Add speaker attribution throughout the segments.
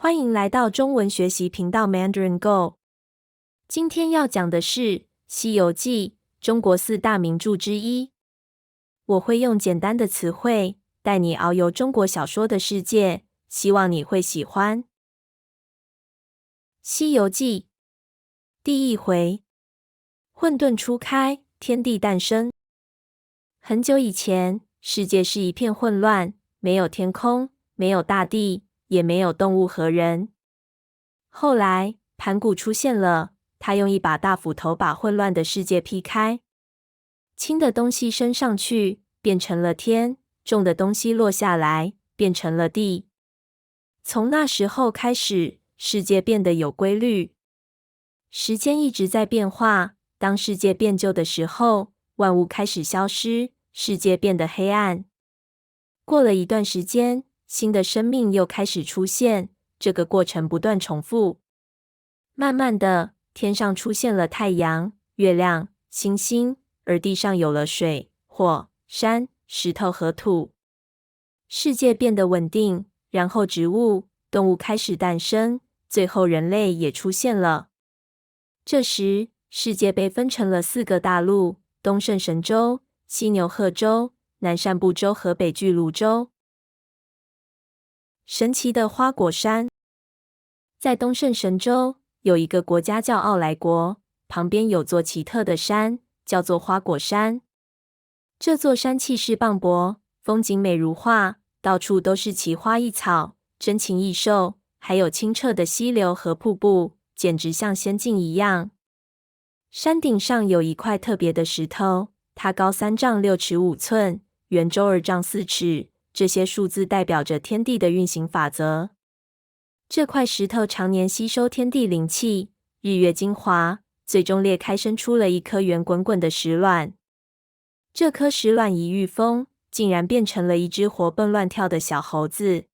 Speaker 1: 欢迎来到中文学习频道 Mandarin Go。今天要讲的是《西游记》，中国四大名著之一。我会用简单的词汇带你遨游中国小说的世界，希望你会喜欢。《西游记》第一回：混沌初开，天地诞生。很久以前，世界是一片混乱，没有天空，没有大地，也没有动物和人。后来，盘古出现了，他用一把大斧头把混乱的世界劈开。轻的东西升上去，变成了天；重的东西落下来，变成了地。从那时候开始，世界变得有规律。时间一直在变化，当世界变旧的时候，万物开始消失，世界变得黑暗。过了一段时间，新的生命又开始出现，这个过程不断重复。慢慢的，天上出现了太阳、月亮、星星，而地上有了水、火、山、石头和土。世界变得稳定，然后植物、动物开始诞生，最后人类也出现了。这时，世界被分成了4个大陆：东胜神州、西牛贺州、南赡部洲和北俱泸州。神奇的花果山。在东胜神州有一个国家叫傲来国，旁边有座奇特的山，叫做花果山。这座山气势磅礴，风景美如画，到处都是奇花异草，珍禽异兽，还有清澈的溪流和瀑布，简直像仙境一样。山顶上有一块特别的石头，它高3丈6尺5寸，圆周2丈4尺，这些数字代表着天地的运行法则。这块石头常年吸收天地灵气、日月精华，最终裂开生出了一颗圆滚滚的石卵。这颗石卵一遇风，竟然变成了一只活蹦乱跳的小猴子。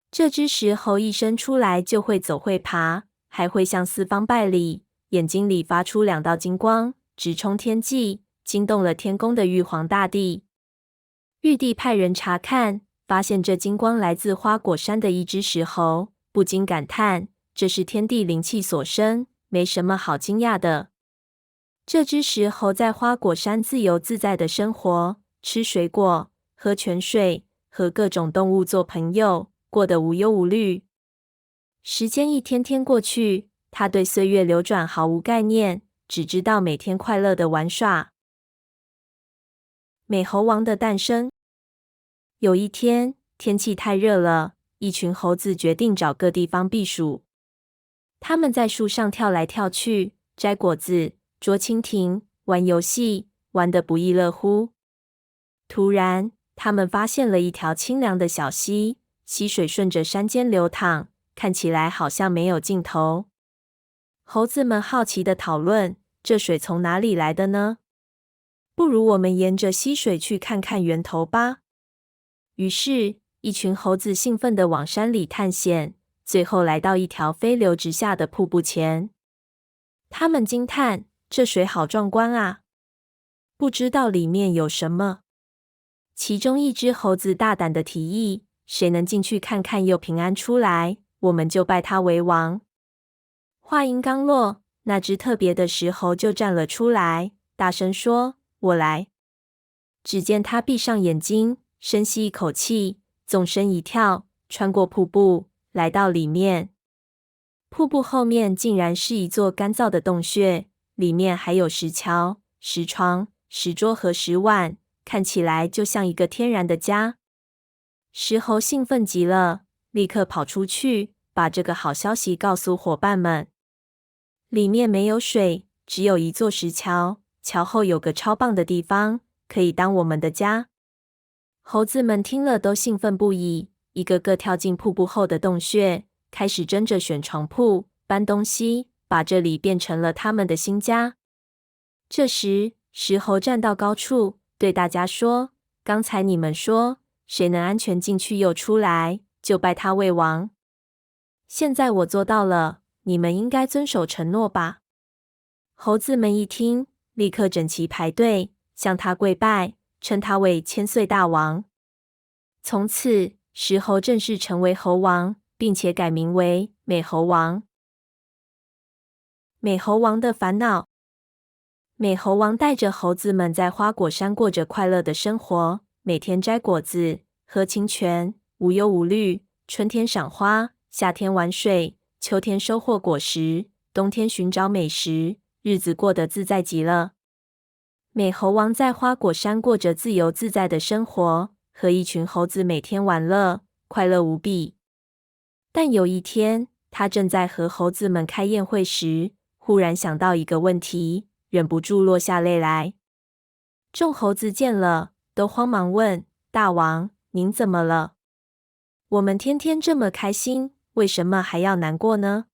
Speaker 1: 这只石猴一生出来就会走会爬，还会向四方拜礼，眼睛里发出2道金光，直冲天际，惊动了天宫的玉皇大帝。玉帝派人查看，发现这金光来自花果山的一只石猴，不禁感叹：这是天地灵气所生，没什么好惊讶的。这只石猴在花果山自由自在的生活，吃水果，喝泉水，和各种动物做朋友，过得无忧无虑。时间一天天过去，他对岁月流转毫无概念，只知道每天快乐的玩耍。美猴王的诞生。有一天，天气太热了，一群猴子决定找个地方避暑。他们在树上跳来跳去，摘果子，捉蜻蜓，玩游戏，玩得不亦乐乎。突然，他们发现了一条清凉的小溪，溪水顺着山间流淌，看起来好像没有尽头。猴子们好奇地讨论：这水从哪里来的呢？不如我们沿着溪水去看看源头吧。于是，一群猴子兴奋地往山里探险，最后来到一条飞流直下的瀑布前。他们惊叹：这水好壮观啊！不知道里面有什么。其中一只猴子大胆地提议：谁能进去看看又平安出来，我们就拜他为王。话音刚落，那只特别的石猴就站了出来，大声说：我来。只见他闭上眼睛，深吸一口气，纵身一跳，穿过瀑布，来到里面。瀑布后面竟然是一座干燥的洞穴，里面还有石桥、石床、石桌和石碗，看起来就像一个天然的家。石猴兴奋极了，立刻跑出去，把这个好消息告诉伙伴们。里面没有水，只有一座石桥，桥后有个超棒的地方，可以当我们的家。猴子们听了都兴奋不已，一个个跳进瀑布后的洞穴，开始争着选床铺、搬东西，把这里变成了他们的新家。这时，石猴站到高处，对大家说：刚才你们说，谁能安全进去又出来，就拜他为王。现在我做到了，你们应该遵守承诺吧。猴子们一听，立刻整齐排队，向他跪拜，称他为千岁大王。从此，石猴正式成为猴王，并且改名为美猴王。美猴王的烦恼。美猴王带着猴子们在花果山过着快乐的生活，每天摘果子，喝清泉，无忧无虑。春天赏花，夏天玩水，秋天收获果实，冬天寻找美食，日子过得自在极了。美猴王在花果山过着自由自在的生活，和一群猴子每天玩乐，快乐无比。但有一天，他正在和猴子们开宴会时，忽然想到一个问题，忍不住落下泪来。众猴子见了，都慌忙问：“大王，您怎么了？我们天天这么开心，为什么还要难过呢？”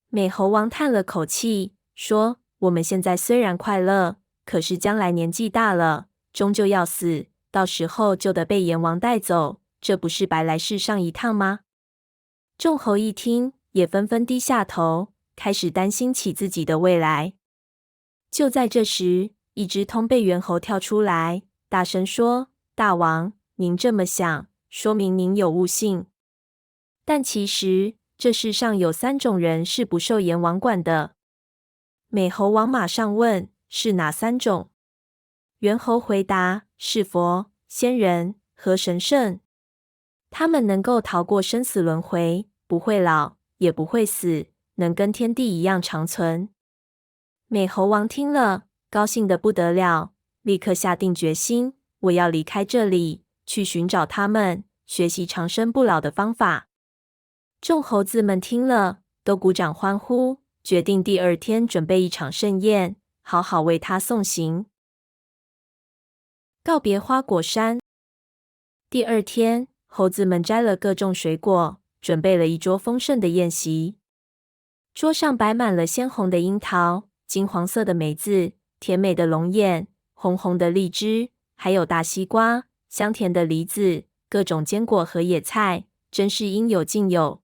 Speaker 1: 美猴王叹了口气，说：“我们现在虽然快乐，可是将来年纪大了，终究要死，到时候就得被阎王带走，这不是白来世上一趟吗？”众猴一听，也纷纷低下头，开始担心起自己的未来。就在这时，一只通背猿猴跳出来，大声说：“大王，您这么想，说明您有悟性。但其实，这世上有3种人是不受阎王管的。”美猴王马上问：“是哪3种？”猿猴回答：“是佛、仙人和神圣。他们能够逃过生死轮回，不会老，也不会死，能跟天地一样长存。”美猴王听了，高兴得不得了，立刻下定决心：“我要离开这里，去寻找他们，学习长生不老的方法。”众猴子们听了，都鼓掌欢呼，决定第2天准备一场盛宴，好好为他送行。告别花果山。第2天，猴子们摘了各种水果，准备了一桌丰盛的宴席。桌上摆满了鲜红的樱桃、金黄色的梅子、甜美的龙眼、红红的荔枝，还有大西瓜、香甜的梨子，各种坚果和野菜，真是应有尽有。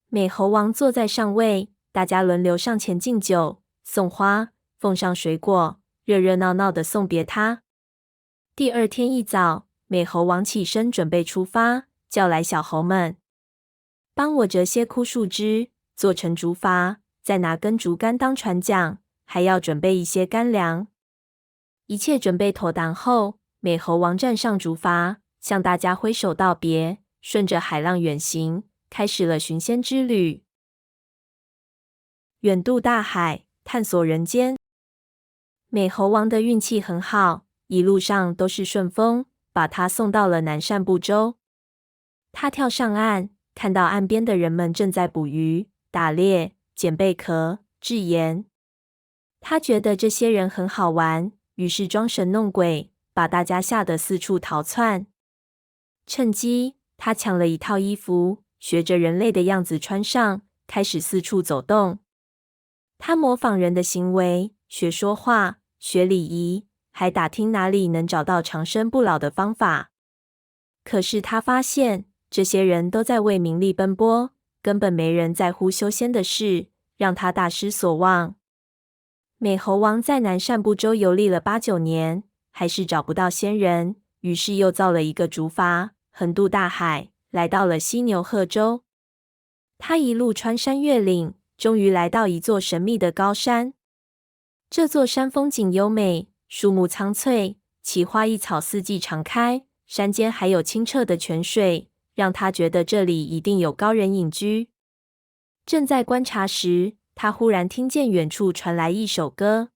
Speaker 1: 美猴王坐在上位，大家轮流上前敬酒、送花、奉上水果，热热闹闹的送别他。第2天一早，美猴王起身准备出发，叫来小猴们：“帮我折些枯树枝，做成竹筏，再拿根竹竿当船桨，还要准备一些干粮。”一切准备妥当后，美猴王站上竹筏，向大家挥手道别，顺着海浪远行，开始了寻仙之旅。远渡大海，探索人间。美猴王的运气很好，一路上都是顺风，把他送到了南赡部洲。他跳上岸，看到岸边的人们正在捕鱼、打猎、捡贝壳、制盐。他觉得这些人很好玩，于是装神弄鬼，把大家吓得四处逃窜。趁机，他抢了一套衣服，学着人类的样子穿上，开始四处走动。他模仿人的行为，学说话，学礼仪，还打听哪里能找到长生不老的方法。可是他发现，这些人都在为名利奔波，根本没人在乎修仙的事，让他大失所望。美猴王在南赡部洲游历了8、9年，还是找不到仙人，于是又造了一个竹筏，横渡大海，来到了犀牛贺洲。他一路穿山越岭，终于来到一座神秘的高山。这座山风景优美，树木苍翠，奇花异草四季常开，山间还有清澈的泉水，让他觉得这里一定有高人隐居。正在观察时，他忽然听见远处传来一首歌：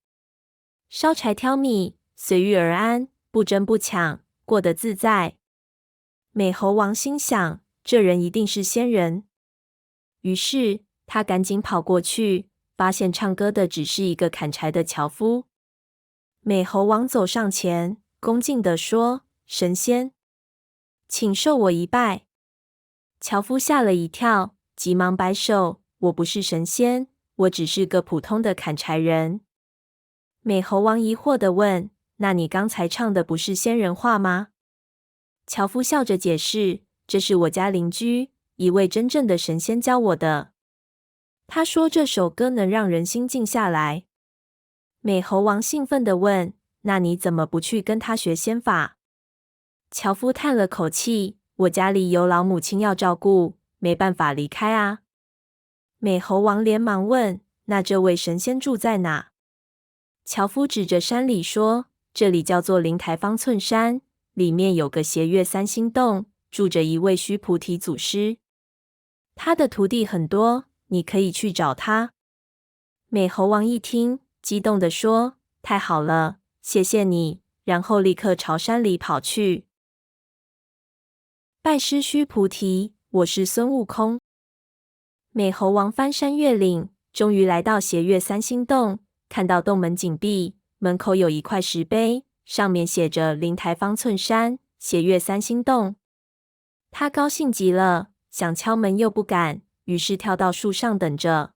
Speaker 1: 烧柴挑米，随遇而安，不争不抢，过得自在。美猴王心想，这人一定是仙人。于是他赶紧跑过去，发现唱歌的只是一个砍柴的樵夫。美猴王走上前，恭敬地说：“神仙，请受我一拜。”樵夫吓了一跳，急忙摆手：“我不是神仙，我只是个普通的砍柴人。”美猴王疑惑地问：“那你刚才唱的不是仙人话吗？”樵夫笑着解释：“这是我家邻居，一位真正的神仙教我的。他说这首歌能让人心静下来。”美猴王兴奋地问：“那你怎么不去跟他学仙法？”樵夫叹了口气：“我家里有老母亲要照顾，没办法离开啊。美猴王连忙问：“那这位神仙住在哪？”樵夫指着山里说：“这里叫做灵台方寸山，里面有个斜月三星洞，住着一位须菩提祖师。他的徒弟很多，你可以去找他。”美猴王一听，激动地说：“太好了，谢谢你！”然后立刻朝山里跑去。拜师须菩提，我是孙悟空。美猴王翻山越岭，终于来到斜月三星洞，看到洞门紧闭，门口有一块石碑，上面写着灵台方寸山，斜月三星洞。他高兴极了，想敲门又不敢，于是跳到树上等着。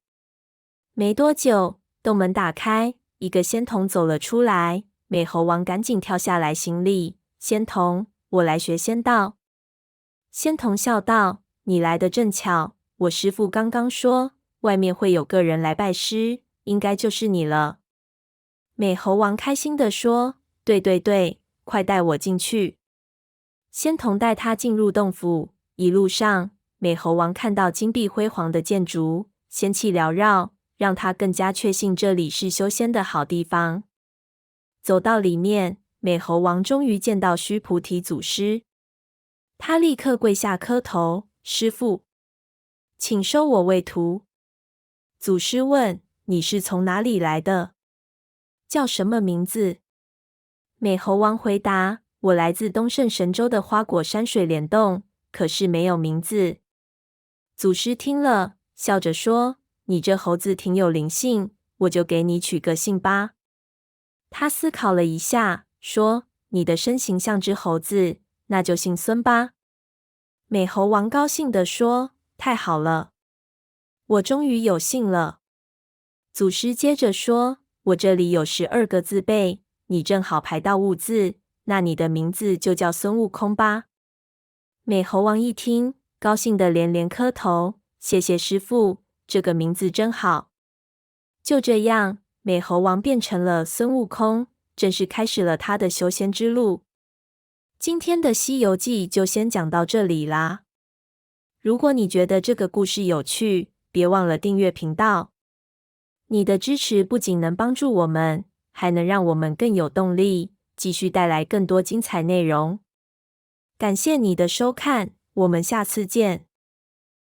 Speaker 1: 没多久，洞门打开，一个仙童走了出来。美猴王赶紧跳下来行礼：“仙童，我来学仙道。”仙童笑道：“你来得正巧，我师父刚刚说，外面会有个人来拜师，应该就是你了。”美猴王开心地说：“对对对，快带我进去。”仙童带他进入洞府，一路上，美猴王看到金碧辉煌的建筑，仙气缭绕，让他更加确信这里是修仙的好地方。走到里面，美猴王终于见到须菩提祖师。他立刻跪下磕头：“师父，请收我为徒。”祖师问：“你是从哪里来的？叫什么名字？”美猴王回答：“我来自东胜神州的花果山水帘洞，可是没有名字。”祖师听了，笑着说：“你这猴子挺有灵性，我就给你取个姓吧。”他思考了一下，说：“你的身形像只猴子，那就姓孙吧。”美猴王高兴地说：“太好了，我终于有姓了。”祖师接着说：“我这里有12个字辈，你正好排到5字，那你的名字就叫孙悟空吧。”美猴王一听，高兴得连连磕头：“谢谢师父，这个名字真好。”就这样，美猴王变成了孙悟空，正式开始了他的修仙之路。今天的《西游记》就先讲到这里啦。如果你觉得这个故事有趣，别忘了订阅频道。你的支持不仅能帮助我们，还能让我们更有动力，继续带来更多精彩内容。感谢你的收看，我们下次见。